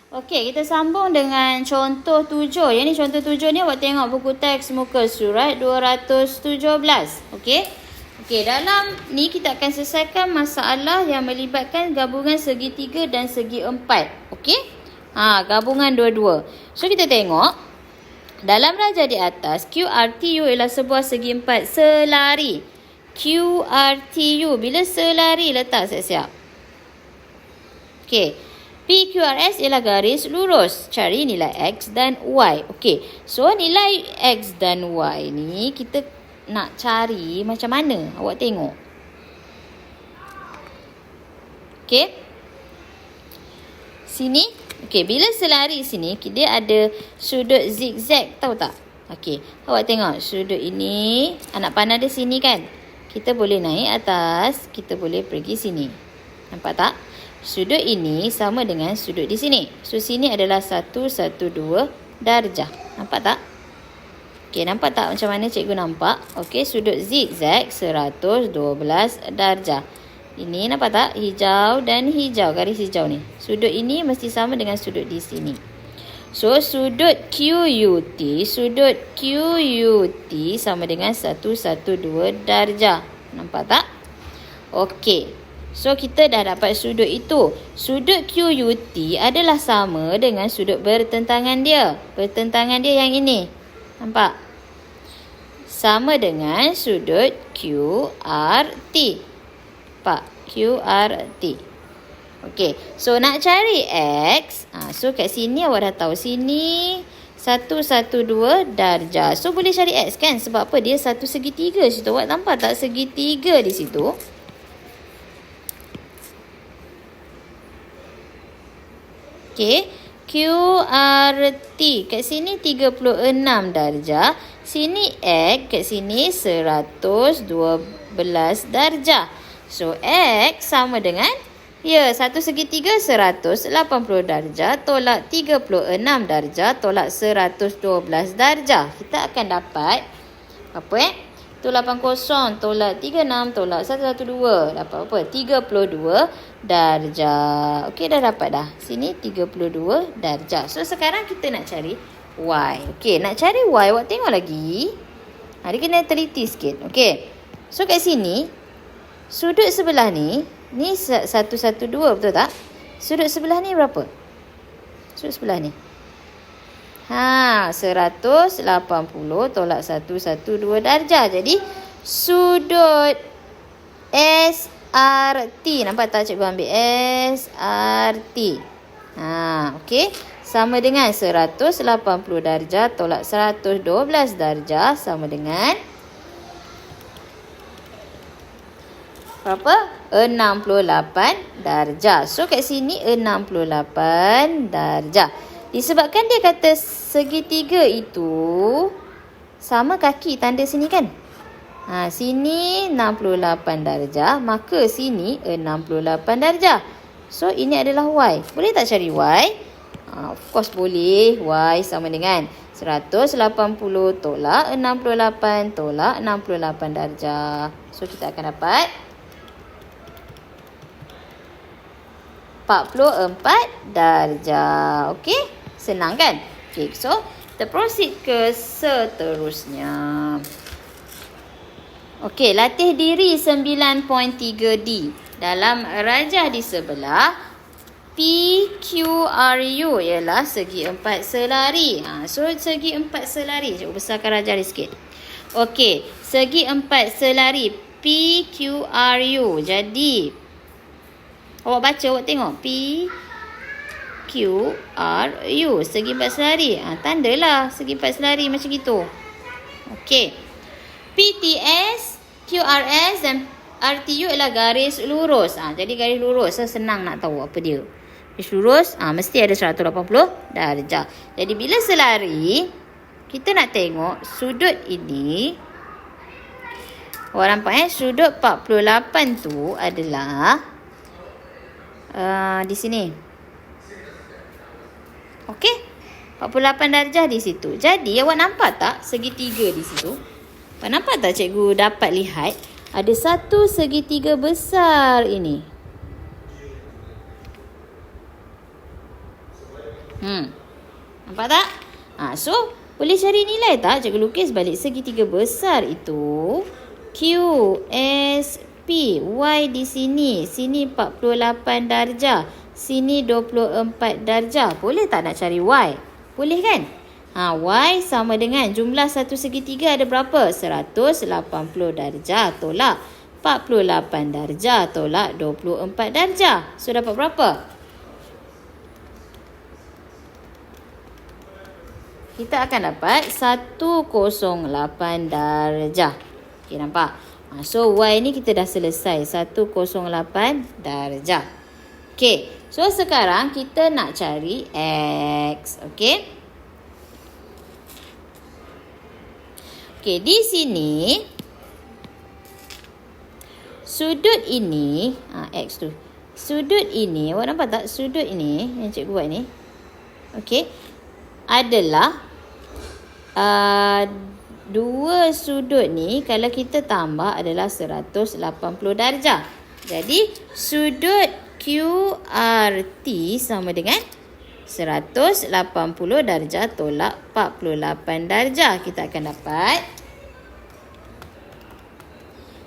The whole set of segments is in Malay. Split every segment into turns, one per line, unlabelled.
Okey, kita sambung dengan contoh 7. Yang ni contoh 7 ni awak tengok buku teks muka surat 217. Okey. Okey, dalam ni kita akan selesaikan masalah yang melibatkan gabungan segitiga dan segi empat. Okey? Gabungan dua-dua. So kita tengok dalam raja di atas, QRTU ialah sebuah segi empat selari. QRTU bila selari letak siap-siap. Okey. PQRS ialah garis lurus. Cari nilai X dan Y. Okey. So, nilai X dan Y ni kita nak cari macam mana? Awak tengok. Okey. Sini. Okey. Bila selari sini, dia ada sudut zigzag. Tahu tak? Okey. Awak tengok. Sudut ini. Anak panah dia sini kan? Kita boleh naik atas. Kita boleh pergi sini. Nampak tak? Sudut ini sama dengan sudut di sini. So, sini adalah 112 darjah. Nampak tak? Okey, nampak tak macam mana cikgu nampak? Okey, sudut zigzag 112 darjah. Ini nampak tak? Hijau dan hijau. Garis hijau ni. Sudut ini mesti sama dengan sudut di sini. So, sudut QUT sama dengan 112 darjah. Nampak tak? Okey. So, kita dah dapat sudut itu. Sudut QUT adalah sama dengan sudut bertentangan dia. Bertentangan dia yang ini. Nampak? Sama dengan sudut QRT. Nampak? QRT. Okey. So, nak cari X. So, kat sini awak dah tahu. Sini 112 darjah. So, boleh cari X kan? Sebab apa? Dia satu segitiga situ. Awak nampak tak segitiga di situ? Okey, QRT kat sini 36 darjah. Sini X kat sini 112 darjah. So, X sama dengan satu segitiga 180 darjah tolak 36 darjah tolak 112 darjah. Kita akan dapat apa 280 tolak 36 tolak 112. Dapat apa? 32 darjah. Okey, dah dapat dah. Sini 32 darjah. So, sekarang kita nak cari Y. Okey, nak cari Y. Awak tengok lagi. Dia kena teliti sikit. Okey. So, kat sini, sudut sebelah ni 112, betul tak? Sudut sebelah ni berapa? Sudut sebelah ni. 180 tolak 112 darjah. Jadi, sudut SRT. Nampak tak cikgu ambil SRT. Okey. Sama dengan 180 darjah tolak 112 darjah sama dengan berapa? 68 darjah. So, kat sini 68 darjah. Disebabkan dia kata segitiga itu sama kaki tanda sini kan? Sini 68 darjah. Maka sini 68 darjah. So, ini adalah Y. Boleh tak cari Y? Of course boleh. Y sama dengan 180 tolak 68 tolak 68 darjah. So, kita akan dapat 44 darjah. Okey? Senang kan? Okey, so kita proceed ke seterusnya. Okey, latih diri 9.3D. Dalam rajah di sebelah, PQRU ialah segi empat selari. So, segi empat selari. Cuba besarkan rajah ni sikit. Okey, segi empat selari PQRU. Jadi, awak baca, awak tengok. PQRU. Segi empat selari. Tandalah segi empat selari macam gitu. Okey. PTS, QRS dan RTU ialah garis lurus. Jadi garis lurus. Senang nak tahu apa dia. Garis lurus, mesti ada 180 darjah. Jadi bila selari, kita nak tengok sudut ini. Awak nampak sudut 48 tu adalah di sini. Okey? 48 darjah di situ. Jadi, awak nampak tak segitiga di situ? Awak nampak tak cikgu dapat lihat? Ada satu segitiga besar ini. Nampak tak? So, boleh cari nilai tak? Cikgu lukis balik segitiga besar itu. QSP. Y di sini. Sini 48 darjah. Sini 24 darjah. Boleh tak nak cari Y? Boleh kan? Y sama dengan jumlah satu segitiga ada berapa? 180 darjah tolak 48 darjah tolak 24 darjah. So, dapat berapa? Kita akan dapat 108 darjah. Okey, nampak? So, Y ni kita dah selesai. 108 darjah. Okey. So, sekarang kita nak cari X. Okey. Okey, di sini sudut ini, X tu. Sudut ini, awak nampak tak sudut ini yang cikgu buat ni? Okey. Adalah dua sudut ni kalau kita tambah adalah 180 darjah. Jadi, sudut QRT sama dengan 180 darjah tolak 48 darjah. Kita akan dapat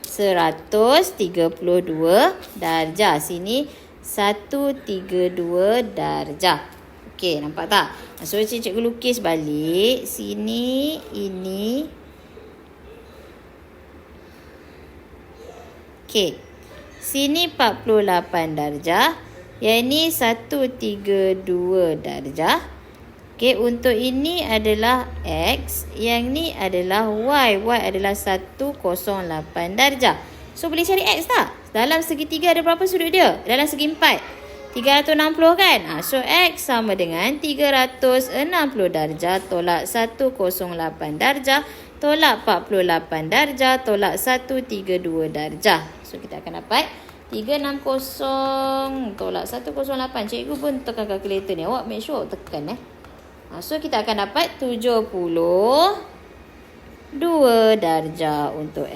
132 darjah. Sini 132 darjah. Okey, nampak tak? So, cikgu lukis balik. Sini, ini. Okey. Sini 48 darjah. Yang ini 132 darjah. Okey, untuk ini adalah X. Yang ni adalah Y. Y adalah 108 darjah. So, boleh cari X tak? Dalam segitiga ada berapa sudut dia? Dalam segi 4. 360 kan? So, X sama dengan 360 darjah tolak 108 darjah tolak 48 darjah tolak 132 darjah. So, kita akan dapat 360 tolak 108. Cikgu pun tekan kalkulator ni. Awak make sure tekan. So, kita akan dapat 72 darjah untuk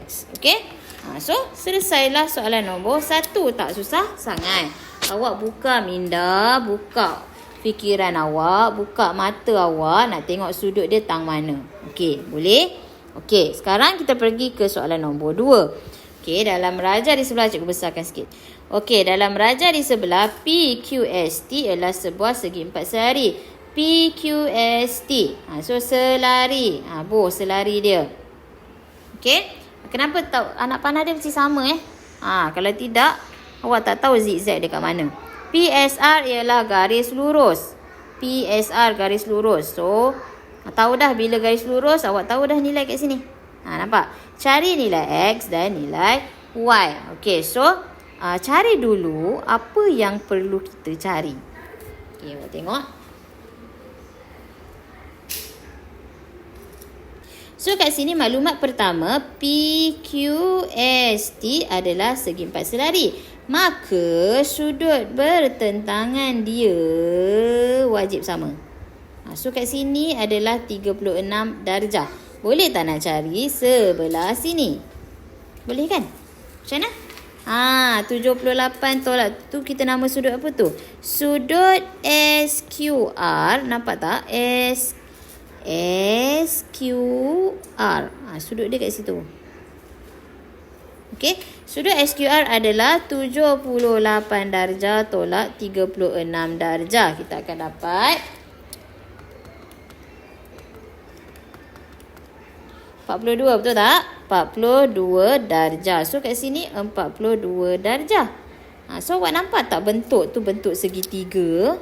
X. Okey? So, selesailah soalan nombor 1. Tak susah sangat. Awak buka minda, buka fikiran awak, buka mata awak nak tengok sudut dia tang mana. Okey, boleh? Okey, sekarang kita pergi ke soalan nombor 2. Okey, dalam raja di sebelah, cikgu besarkan sikit. Okey, dalam raja di sebelah, PQST adalah sebuah segi empat selari. PQST. So, selari. Selari dia. Okey. Kenapa tahu anak panah dia mesti sama kalau tidak, awak tak tahu zigzag dia kat mana. PSR ialah garis lurus. PSR garis lurus. So, tahu dah bila garis lurus, awak tahu dah nilai kat sini. Nampak? Cari nilai X dan nilai Y. Okey, so cari dulu apa yang perlu kita cari. Okey, awak tengok. So, kat sini maklumat pertama, PQST adalah segi empat selari. Maka, sudut bertentangan dia wajib sama. So, kat sini adalah 36 darjah. Boleh tak nak cari sebelah sini? Boleh kan? Macam mana? 78 tolak tu kita nama sudut apa tu? Sudut SQR. Nampak tak? SQR. Sudut dia kat situ. Okey. Sudut SQR adalah 78 darjah tolak 36 darjah. Kita akan dapat 42, betul tak? 42 darjah. So, kat sini 42 darjah. So, awak nampak tak bentuk tu bentuk segitiga?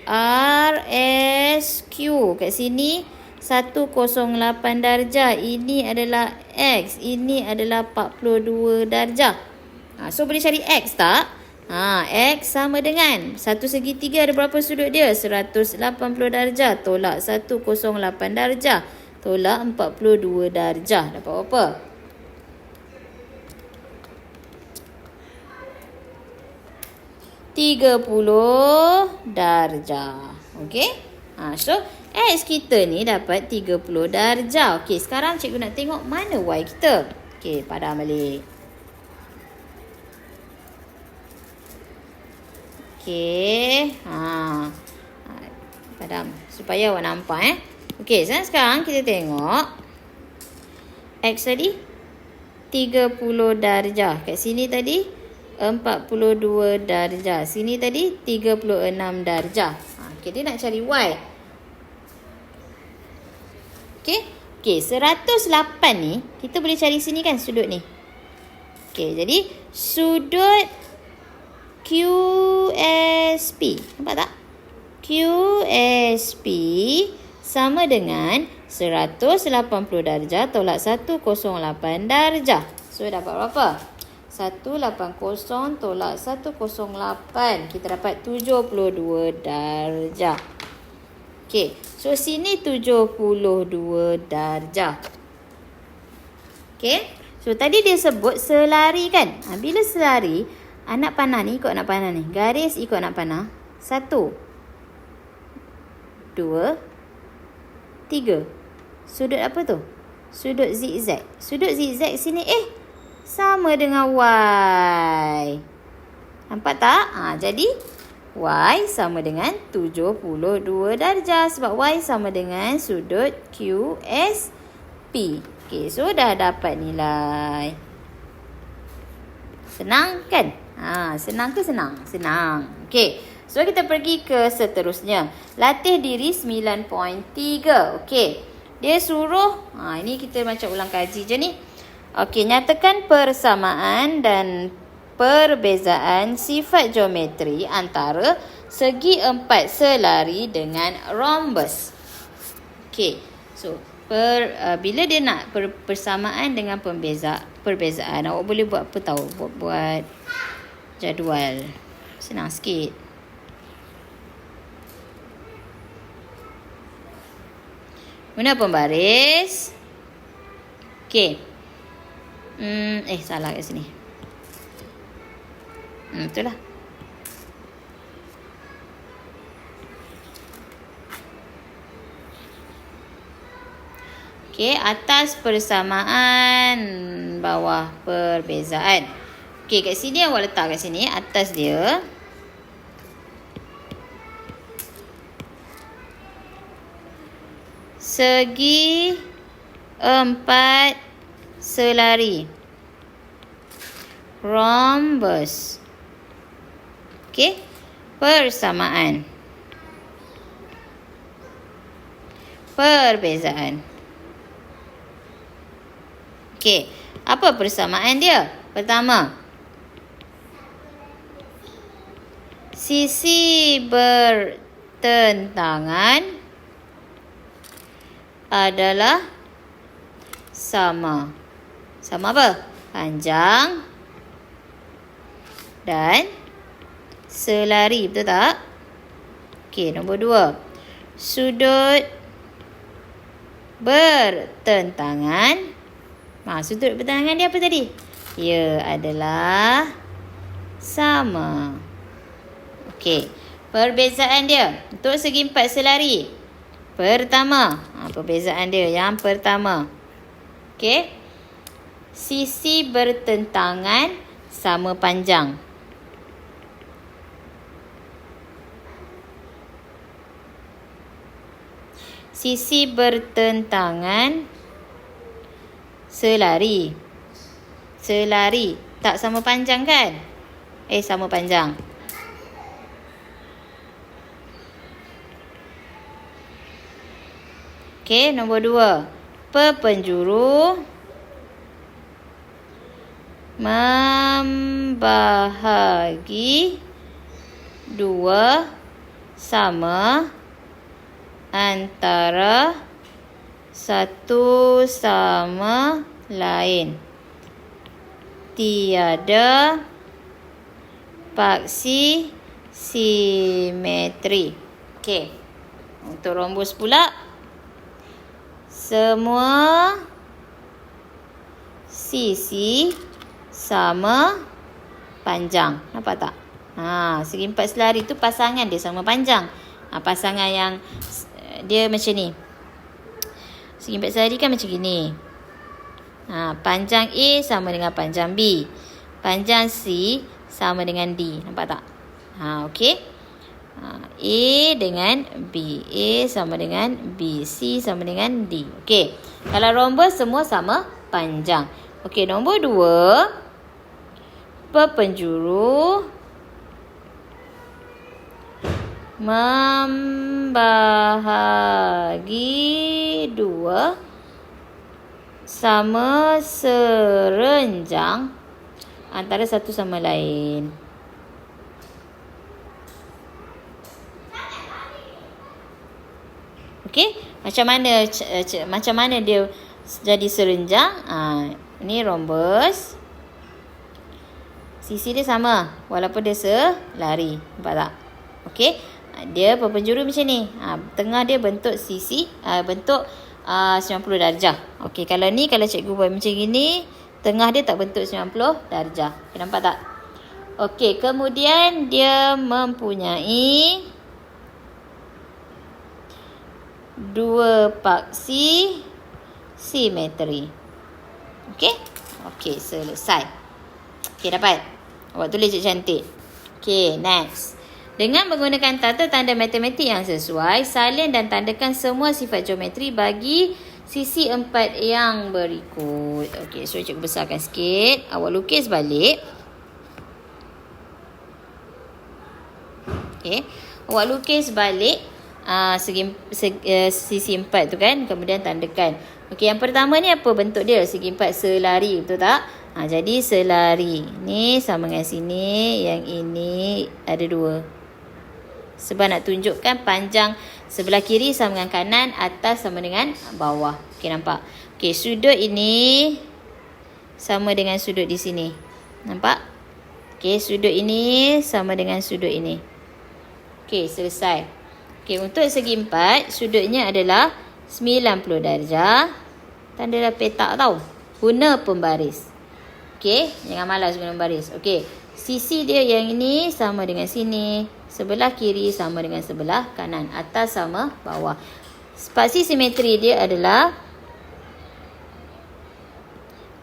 RSQ. Kat sini 108 darjah. Ini adalah X. Ini adalah 42 darjah. So, boleh cari X tak? X sama dengan satu segitiga ada berapa sudut dia? 180 darjah tolak 108 darjah tolak 42 darjah. Dapat berapa? $30 darjah. Okey? So, X kita ni dapat 30 darjah. Okey, sekarang cikgu nak tengok mana Y kita. Okey, padam balik. Okey. Padam. Supaya awak nampak Okey, sekarang kita tengok. X tadi 30 darjah. Kat sini tadi 42 darjah. Sini tadi 36 darjah. Okey, dia nak cari Y. Okey, 108 ni kita boleh cari sini kan sudut ni. Okey, jadi sudut QSP. Nampak tak? QSP sama dengan 180 darjah tolak 108 darjah. So, dapat berapa? 180 tolak 108. Kita dapat 72 darjah. Okey, so sini 72 darjah. Okey, so tadi dia sebut selari kan? Bila selari, anak panah ni ikut anak panah ni. Garis ikut anak panah. 1, 2, 3. Sudut apa tu? Sudut zigzag. Sudut zigzag sini sama dengan Y. Nampak tak? Jadi Y sama dengan 72 darjah. Sebab Y sama dengan sudut QSP. Okey, so dah dapat nilai. Senang kan? Senang ke senang? Senang. Okey, so kita pergi ke seterusnya. Latih diri 9.3. Okey, dia suruh, ini kita macam ulang kaji je ni. Okey, nyatakan persamaan dan perbezaan sifat geometri antara segi empat selari dengan rhombus. Okey, so bila dia nak persamaan dengan perbezaan, awak boleh buat apa tahu? Buat jadual. Senang sikit. Guna pembaris. Okey. Salah kat sini. Betul lah. Okey, atas persamaan, bawah perbezaan. Okey, kat sini awak letak kat sini, atas dia. Segi empat selari. Rhombus. Okey, persamaan. Perbezaan. Okey, apa persamaan dia? Pertama, sisi bertentangan adalah sama. Sama apa? Panjang dan selari, betul tak? Okey, nombor 2. Sudut bertentangan. Sudut bertentangan dia apa tadi? Ia adalah sama. Okey, perbezaan dia untuk segi empat selari. Pertama, perbezaan dia yang pertama. Okey, sisi bertentangan sama panjang. Sisi bertentangan selari. Selari tak sama panjang kan? Sama panjang. Okey, nombor 2. Perpenjuru membahagi dua sama antara satu sama lain. Tiada paksi simetri. Okey. Untuk rhombus pula, semua sisi sama panjang. Nampak tak? Segi empat selari tu pasangan dia sama panjang. Pasangan yang dia macam ni. Segi empat selari kan macam gini. Panjang A sama dengan panjang B. Panjang C sama dengan D. Nampak tak? Okey. A dengan B. A sama dengan B. C sama dengan D. Okey. Kalau rhombus semua sama panjang. Okey, nombor 2. Perpenjuru membahagi 2 sama serenjang antara satu sama lain. Okey, macam mana dia jadi serenjang? Ini rhombus. Sisi dia sama walaupun dia selari. Nampak tak? Okey. Dia perpenjuru macam ni. Tengah dia bentuk sisi, bentuk 90 darjah. Okey, kalau cikgu buat macam gini, tengah dia tak bentuk 90 darjah. Okay, nampak tak? Okey, kemudian dia mempunyai 2 paksi simetri. Okey? Okey, selesai. Okey, dapat? Awak tulis je cantik. Okey, next. Dengan menggunakan tanda matematik yang sesuai, salin dan tandakan semua sifat geometri bagi sisi 4 yang berikut. Okey, so cikgu besarkan sikit. Awak lukis balik. Okey, awak lukis balik sisi 4 tu kan. Kemudian tandakan. Okey, yang pertama ni apa bentuk dia? Segi 4 selari, betul tak? Jadi selari. Ni sama dengan sini. Yang ini ada 2. Sebab nak tunjukkan panjang sebelah kiri sama dengan kanan, atas sama dengan bawah. Okey, nampak? Okey, sudut ini sama dengan sudut di sini. Nampak? Okey, sudut ini sama dengan sudut ini. Okey, selesai. Okey, untuk segi 4, sudutnya adalah 90 darjah. Tanda dah petak tau. Guna pembaris. Okey, jangan malas guna pembaris. Okey, sisi dia yang ini sama dengan sini. Sebelah kiri sama dengan sebelah kanan. Atas sama bawah. Spasi simetri dia adalah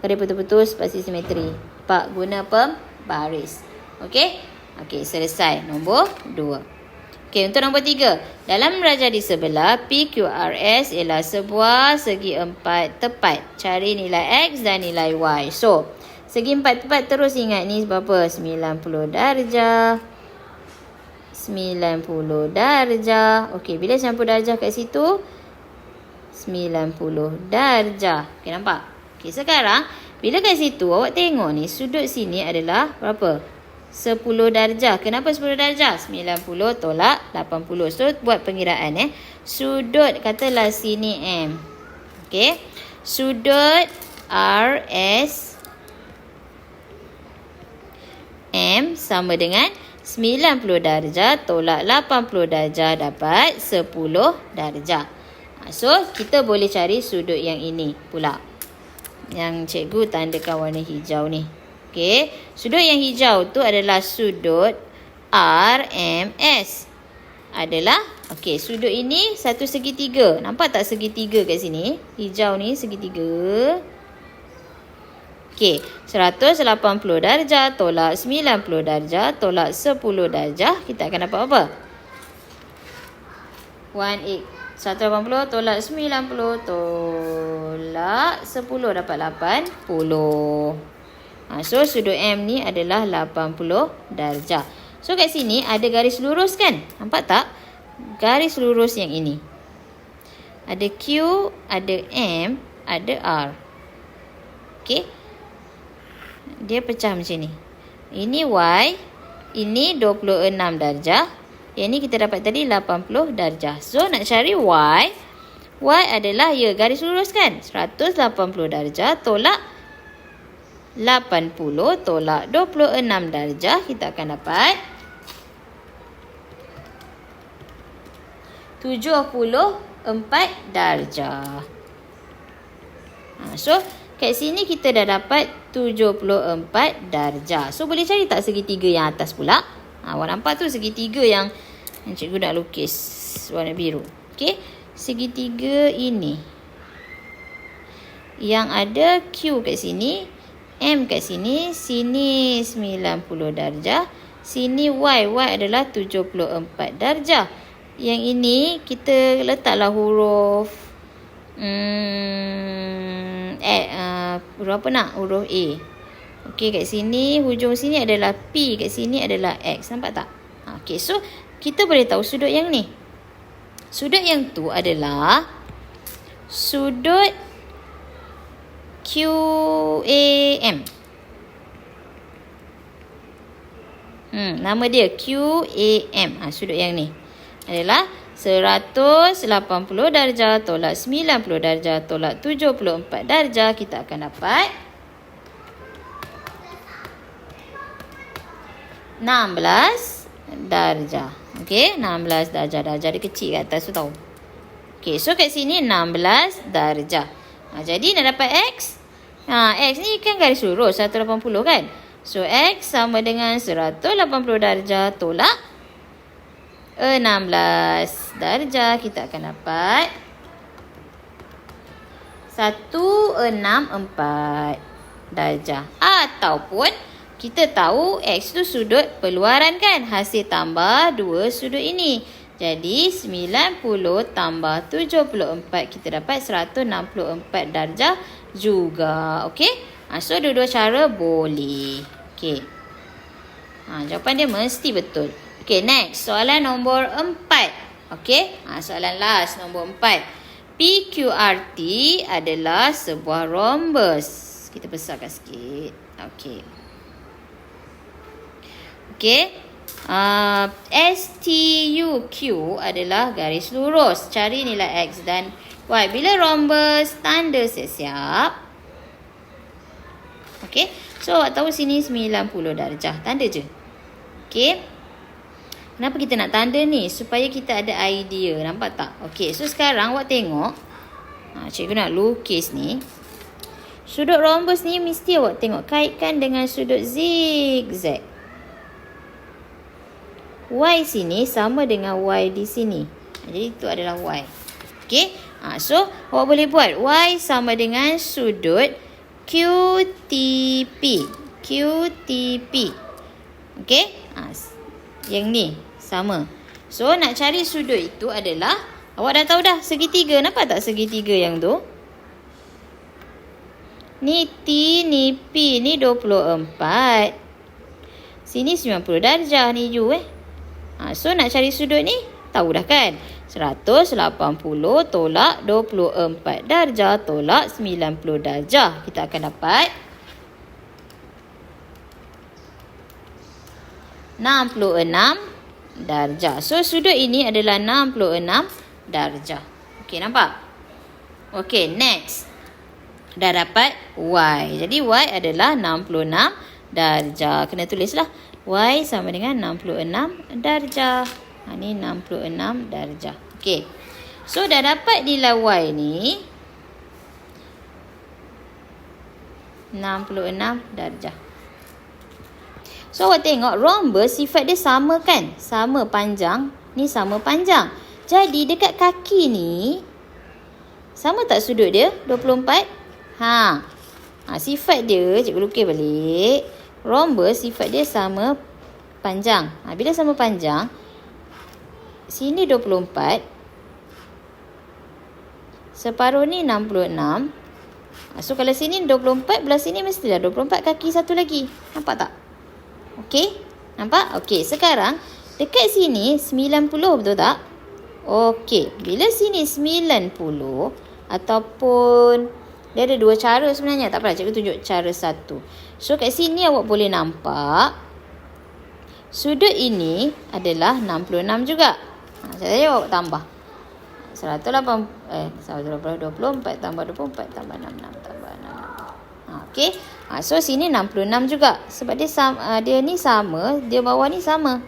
kada betul-betul spasi simetri. Pak guna pembaris. Okey? Okey, selesai. Nombor 2. Okey, untuk nombor 3. Dalam rajah di sebelah, PQRS ialah sebuah segi 4 tepat. Cari nilai X dan nilai Y. So, segi 4 tepat terus ingat ni berapa? 90 darjah. 90 darjah. Okey, bila 90 darjah kat situ, 90 darjah. Okey, nampak? Okey, sekarang bila kat situ awak tengok ni sudut sini adalah berapa? 10 darjah. Kenapa 10 darjah? 90 tolak 80. So, buat pengiraan Sudut katalah sini M. Okey. Sudut RS M sama dengan 90 darjah tolak 80 darjah dapat 10 darjah. So, kita boleh cari sudut yang ini pula. Yang cikgu tandakan warna hijau ni. Okey. Sudut yang hijau tu adalah sudut RMS. Adalah, okey, sudut ini satu segitiga. Nampak tak segitiga kat sini? Hijau ni segitiga. Okey, 180 darjah tolak 90 darjah tolak 10 darjah. Kita akan dapat apa? 180 tolak 90 tolak 10 dapat 80. So, sudut M ni adalah 80 darjah. So, kat sini ada garis lurus kan? Nampak tak? Garis lurus yang ini. Ada Q, ada M, ada R. Okey. Dia pecah macam ni. Ini Y. Ini 26 darjah. Yang ni kita dapat tadi 80 darjah. So, nak cari Y. Y adalah, garis lurus kan? 180 darjah tolak 80 tolak 26 darjah. Kita akan dapat 74 darjah. So, kat sini kita dah dapat 74 darjah. So, boleh cari tak segitiga yang atas pula? Awak nampak tu segitiga yang cikgu nak lukis warna biru. Okey, segitiga ini. Yang ada Q kat sini, M kat sini, sini 90 darjah, Sini Y adalah 74 darjah. Yang ini kita letaklah huruf huruf apa nak? Huruf A. Okey, kat sini hujung sini adalah P, kat sini adalah X. Nampak tak? Okey, so kita boleh tahu sudut yang ni. Sudut yang tu adalah sudut QAM. Nama dia QAM. Sudut yang ni adalah 180 darjah tolak 90 darjah tolak 74 darjah. Kita akan dapat 16 darjah. Okey, 16 darjah. Darjah dia kecil kat atas tu tahu. Okey, so kat sini 16 darjah. Jadi nak dapat X. X ni kan garis lurus 180 kan? So X sama dengan 180 darjah tolak 16 darjah. Kita akan dapat 164 darjah. Ataupun kita tahu X tu sudut peluaran kan? Hasil tambah dua sudut ini. Jadi 90 tambah 74 kita dapat 164 darjah juga. Okey? So dua-dua cara boleh. Okey. Jawapan dia mesti betul. Okey, next. Soalan nombor 4. Okey? Soalan last nombor 4. PQRT adalah sebuah rhombus. Kita besarkan sikit. Okey. Okey. STUQ adalah garis lurus. Cari nilai X dan Y. Bila rhombus, tanda siap-siap. Okey. So, awak tahu sini 90 darjah. Tanda je. Okey. Kenapa kita nak tanda ni? Supaya kita ada idea. Nampak tak? Okey. So, sekarang awak tengok. Cikgu nak lukis ni. Sudut rhombus ni mesti awak tengok. Kaitkan dengan sudut zigzag. Y sini sama dengan Y di sini. Jadi itu adalah Y. Okey. So awak boleh buat Y sama dengan sudut QTP. QTP. Okey. Yang ni sama. So nak cari sudut itu adalah awak dah tahu dah segitiga. Nampak tak segitiga yang tu? Ni T, ni P, ni 24. Sini 90 darjah ni U So nak cari sudut ni tahu dah kan? 180 tolak 24 darjah tolak 90 darjah. Kita akan dapat 66 darjah. So sudut ini adalah 66 darjah. Okey, nampak? Okey, next. Dah dapat Y. Jadi Y adalah 66 darjah. Kena tulislah. Y sama dengan 66 darjah. Ni 66 darjah. Okey. So dah dapat nilai Y ni 66 darjah. So awak tengok rhombus sifat dia sama kan? Sama panjang. Ni sama panjang. Jadi dekat kaki ni sama tak sudut dia? 24. Sifat dia cikgu lukis balik. Rhombus sifat dia sama panjang. Bila sama panjang, sini 24, separuh ni 66. So kalau sini 24, belah sini mestilah 24 kaki satu lagi. Nampak tak? Okey? Nampak? Okey, sekarang dekat sini 90, betul tak? Okey, bila sini 90 ataupun dia ada dua cara sebenarnya. Tak apalah, cikgu tunjuk cara satu. So kat sini awak boleh nampak sudut ini adalah 66 juga. Saya awak tambah 124 tambah 24 tambah 66 tambah 66. Okey. So sini 66 juga. Sebab dia dia ni sama, dia bawah ni sama.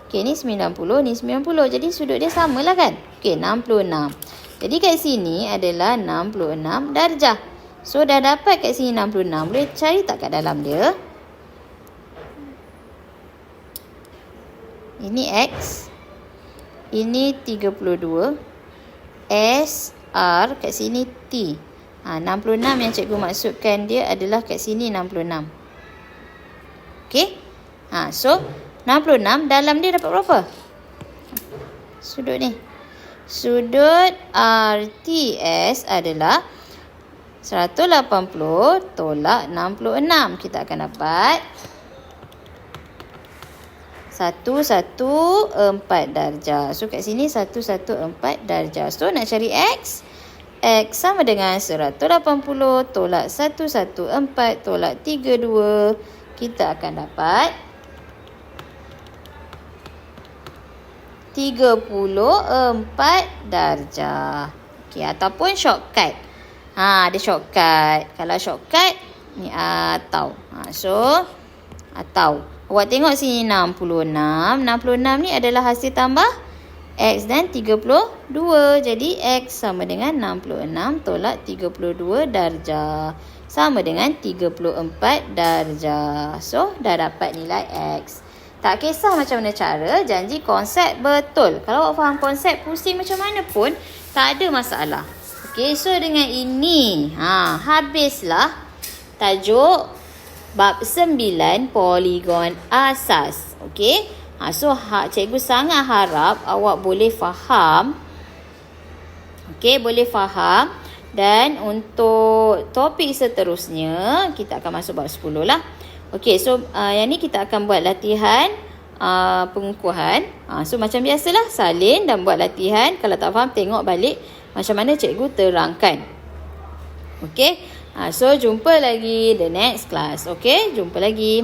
Okey, ni 90, ni 90. Jadi sudut dia samalah kan? Okey, 66. Jadi kat sini adalah 66 darjah. So dah dapat kat sini 66. Boleh cari tak kat dalam dia? Ini X. Ini 32. S, R. Kat sini T. 66 yang cikgu maksudkan dia adalah kat sini 66. Okey? So 66 dalam dia dapat berapa? Sudut ni. Sudut RTS adalah 180 tolak 66. Kita akan dapat 114 darjah. So kat sini 114 darjah. So nak cari X. X sama dengan 180 tolak 114 tolak 32. Kita akan dapat 34 darjah. Okey, ataupun shortcut. Ada shortcut. Kalau shortcut ni atau. So atau awak tengok sini 66. 66 ni adalah hasil tambah X dan 32. Jadi X sama dengan 66 tolak 32 darjah. Sama dengan 34 darjah. So dah dapat nilai X. Tak kisah macam mana cara, janji konsep betul. Kalau awak faham konsep, pusing macam mana pun, tak ada masalah. Okey, so dengan ini, habislah tajuk bab 9 poligon asas. Okey, so cikgu sangat harap awak boleh faham. Okey, boleh faham. Dan untuk topik seterusnya, kita akan masuk bab 10 lah. Okey, so yang ni kita akan buat latihan pengukuhan. So macam biasalah, salin dan buat latihan. Kalau tak faham, tengok balik macam mana cikgu terangkan. Okey, so jumpa lagi the next class. Okey, jumpa lagi.